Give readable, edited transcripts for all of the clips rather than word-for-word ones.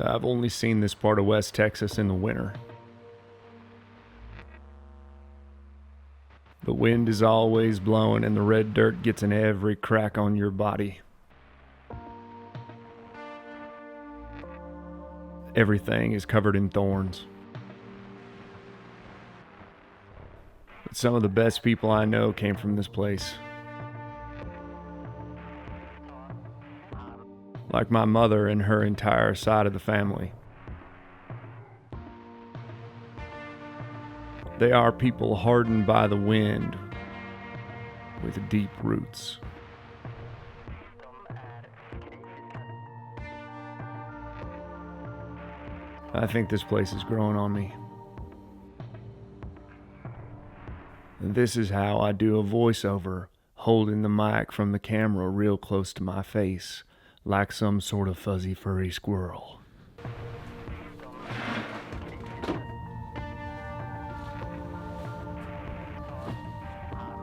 I've only seen this part of West Texas in the winter. The wind is always blowing and the red dirt gets in every crack on your body. Everything is covered in thorns. But some of the best people I know came from this place. Like my mother and her entire side of the family. They are people hardened by the wind with deep roots. I think this place is growing on me. And this is how I do a voiceover, holding the mic from the camera real close to my face, like some sort of fuzzy furry squirrel.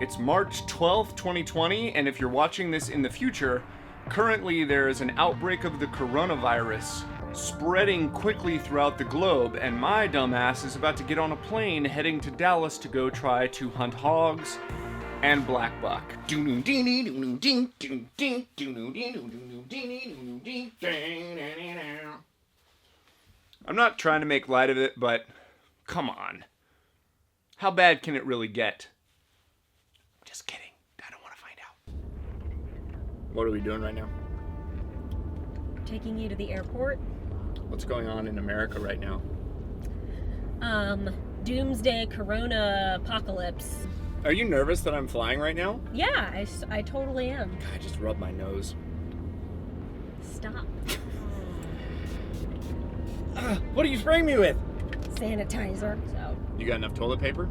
It's March 12th, 2020, and if you're watching this in the future, currently there is an outbreak of the coronavirus spreading quickly throughout the globe, and my dumbass is about to get on a plane heading to Dallas to go try to hunt hogs and black buck. I'm not trying to make light of it, but come on. How bad can it really get? Just kidding. I don't want to find out. What are we doing right now? Taking you to the airport. What's going on in America right now? Doomsday corona apocalypse. Are you nervous that I'm flying right now? Yeah, I totally am. I just rubbed my nose. Stop. What are you spraying me with? Sanitizer. So You got enough toilet paper?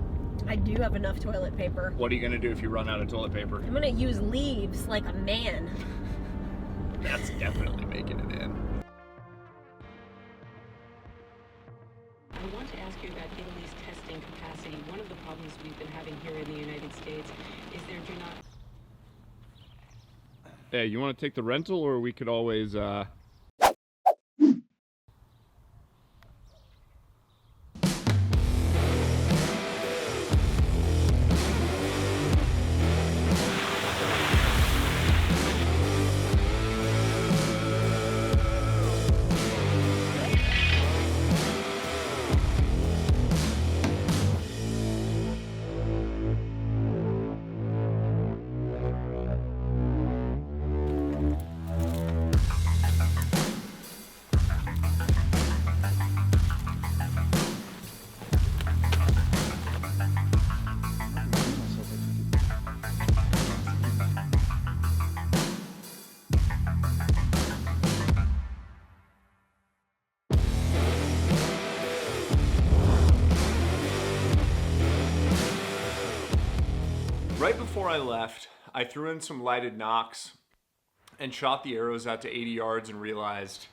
I do have enough toilet paper. What are you gonna do if you run out of toilet paper? I'm gonna use leaves like a man. That's definitely making it in. I want to ask you about Italy's testing capacity. One of the problems we've been having here in the United States is there do not... Hey, you want to take the rental, or we could always, Right before I left, I threw in some lighted knocks and shot the arrows out to 80 yards and realized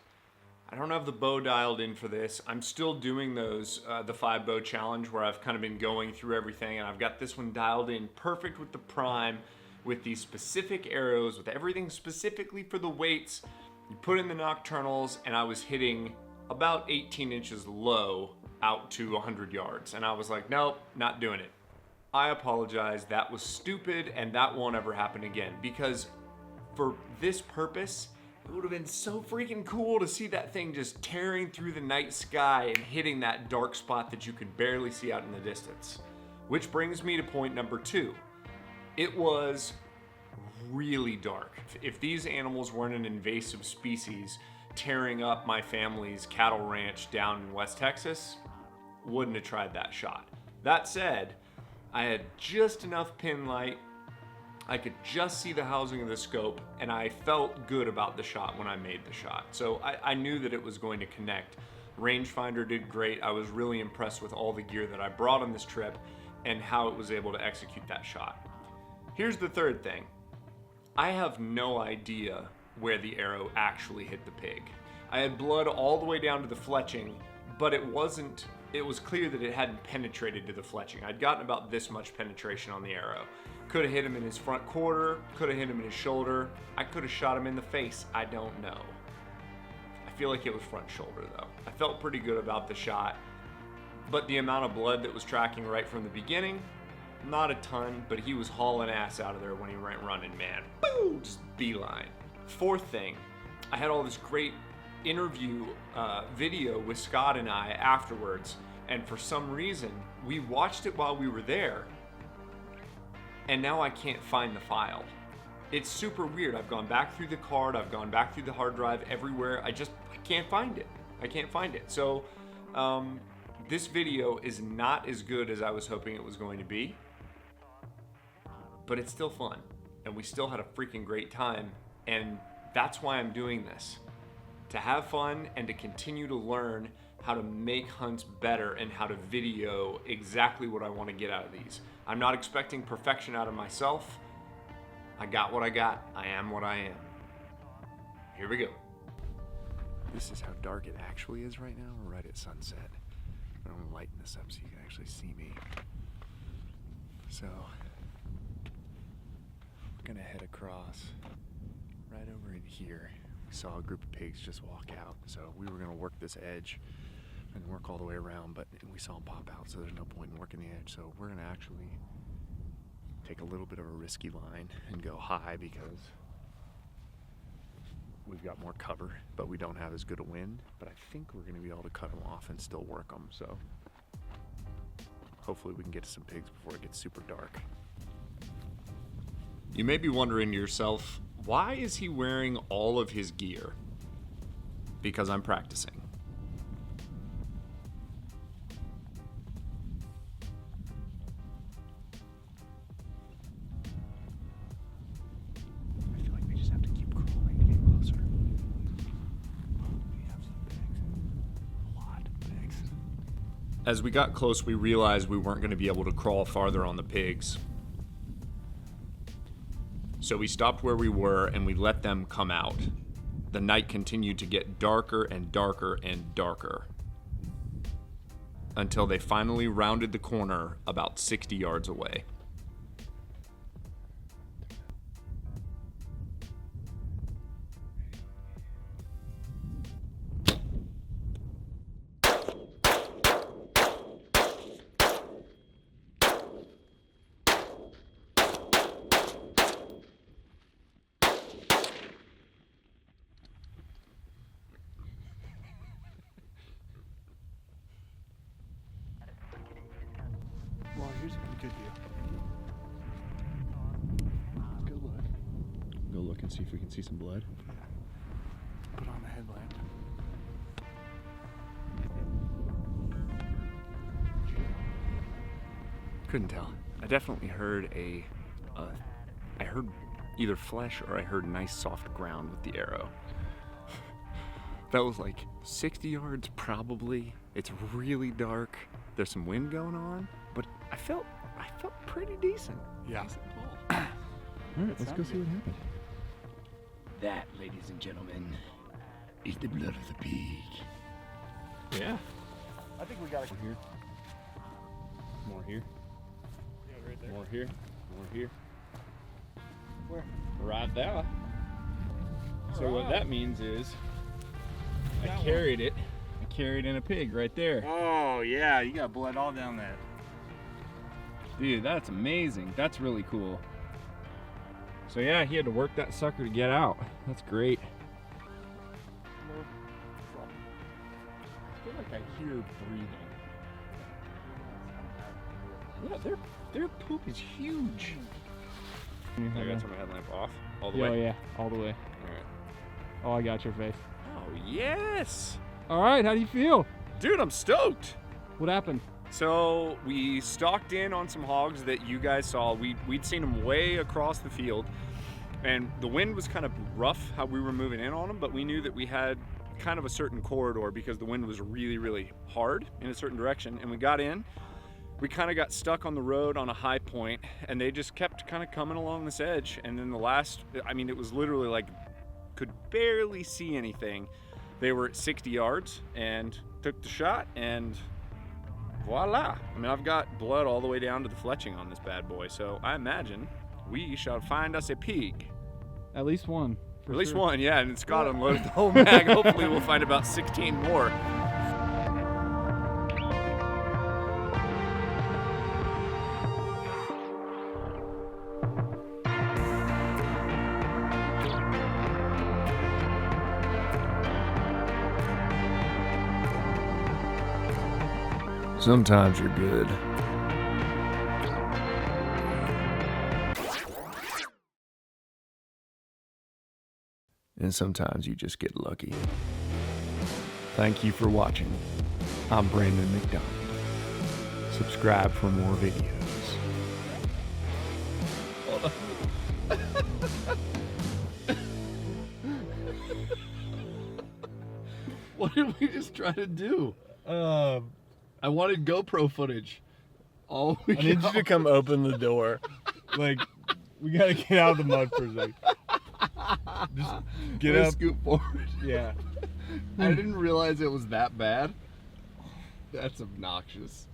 I don't have the bow dialed in for this. I'm still doing those, the 5 bow challenge where I've kind of been going through everything, and I've got this one dialed in perfect with the prime, with these specific arrows, with everything specifically for the weights. You put in the nocturnals, and I was hitting about 18 inches low out to 100 yards. And I was like, nope, not doing it. I apologize, that was stupid, and that won't ever happen again, because for this purpose, it would have been so freaking cool to see that thing just tearing through the night sky and hitting that dark spot that you could barely see out in the distance. Which brings me to point number 2. It was really dark. If these animals weren't an invasive species tearing up my family's cattle ranch down in West Texas, wouldn't have tried that shot. That said, I had just enough pin light, I could just see the housing of the scope, and I felt good about the shot when I made the shot. So I knew that it was going to connect. Rangefinder did great. I was really impressed with all the gear that I brought on this trip and how it was able to execute that shot. Here's the third thing. I have no idea where the arrow actually hit the pig. I had blood all the way down to the fletching, but it was clear that it hadn't penetrated to the fletching. I'd gotten about this much penetration on the arrow. Could have hit him in his front quarter, could have hit him in his shoulder. I could have shot him in the face, I don't know. I feel like it was front shoulder though. I felt pretty good about the shot, but the amount of blood that was tracking right from the beginning, not a ton, but he was hauling ass out of there when he went running, man. Boo! Just beeline. Fourth thing, I had all this great interview video with Scott and I afterwards, and for some reason, we watched it while we were there, and now I can't find the file. It's super weird. I've gone back through the card, I've gone back through the hard drive, everywhere. I can't find it. I can't find it. So this video is not as good as I was hoping it was going to be, but it's still fun, and we still had a freaking great time, and that's why I'm doing this. To have fun and to continue to learn how to make hunts better and how to video exactly what I want to get out of these. I'm not expecting perfection out of myself. I got what I got. I am what I am. Here we go. This is how dark it actually is right now. We're right at sunset. I'm gonna lighten this up so you can actually see me. So, we're gonna head across right over in here. We saw a group of pigs just walk out, so we were gonna work this edge and work all the way around, but we saw them pop out, so there's no point in working the edge. So we're gonna actually take a little bit of a risky line and go high because we've got more cover, but we don't have as good a wind. But I think we're gonna be able to cut them off and still work them. So hopefully we can get to some pigs before it gets super dark. You may be wondering to yourself, why is he wearing all of his gear? Because I'm practicing. I feel like we just have to keep crawling to get closer. We have some pigs. A lot of pigs. As we got close, we realized we weren't going to be able to crawl farther on the pigs. So we stopped where we were and we let them come out. The night continued to get darker and darker and darker until they finally rounded the corner about 60 yards away. Well, here's a good view. Let's go look. Go look and see if we can see some blood. Put on the headlamp. Couldn't tell. I definitely heard I heard either flesh or I heard nice soft ground with the arrow. That was like 60 yards probably. It's really dark. There's some wind going on, but I felt pretty decent. Yeah. Decent pull. All right, let's go see what happened. That, ladies and gentlemen, is the blood of the pig. Yeah. I think we got it here. More here. Yeah, right there. More here. More here. Where? Right there. So what that means is I That one. carried it. I carried in a pig right there. Oh, yeah, you got blood all down that. Dude, that's amazing. That's really cool. So yeah, he had to work that sucker to get out. That's great. I feel like I hear breathing. Yeah, their poop is huge. I gotta turn my headlamp off all the Oh way. yeah, all the way. Alright. Oh, I got your face. Oh yes! All right, how do you feel? Dude, I'm stoked. What happened? So we stalked in on some hogs that you guys saw. We'd seen them way across the field, and the wind was kind of rough how we were moving in on them, but we knew that we had kind of a certain corridor because the wind was really, really hard in a certain direction. And we got in, we kind of got stuck on the road on a high point, and they just kept kind of coming along this edge. And then the last, I mean, it was literally like, could barely see anything. They were at 60 yards and took the shot, and voila. I mean, I've got blood all the way down to the fletching on this bad boy, so I imagine we shall find us a pig. At least one. At least sure. one, yeah, and Scott unloaded the whole bag. Hopefully we'll find about 16 more. Sometimes you're good. And sometimes you just get lucky. Thank you for watching. I'm Brandon McDonald. Subscribe for more videos. What did we just try to do? I wanted GoPro footage. I I need you to come open the door. Like, we gotta get out of the mud for a second. Just get up. Scoot forward. Yeah. I didn't realize it was that bad. That's obnoxious.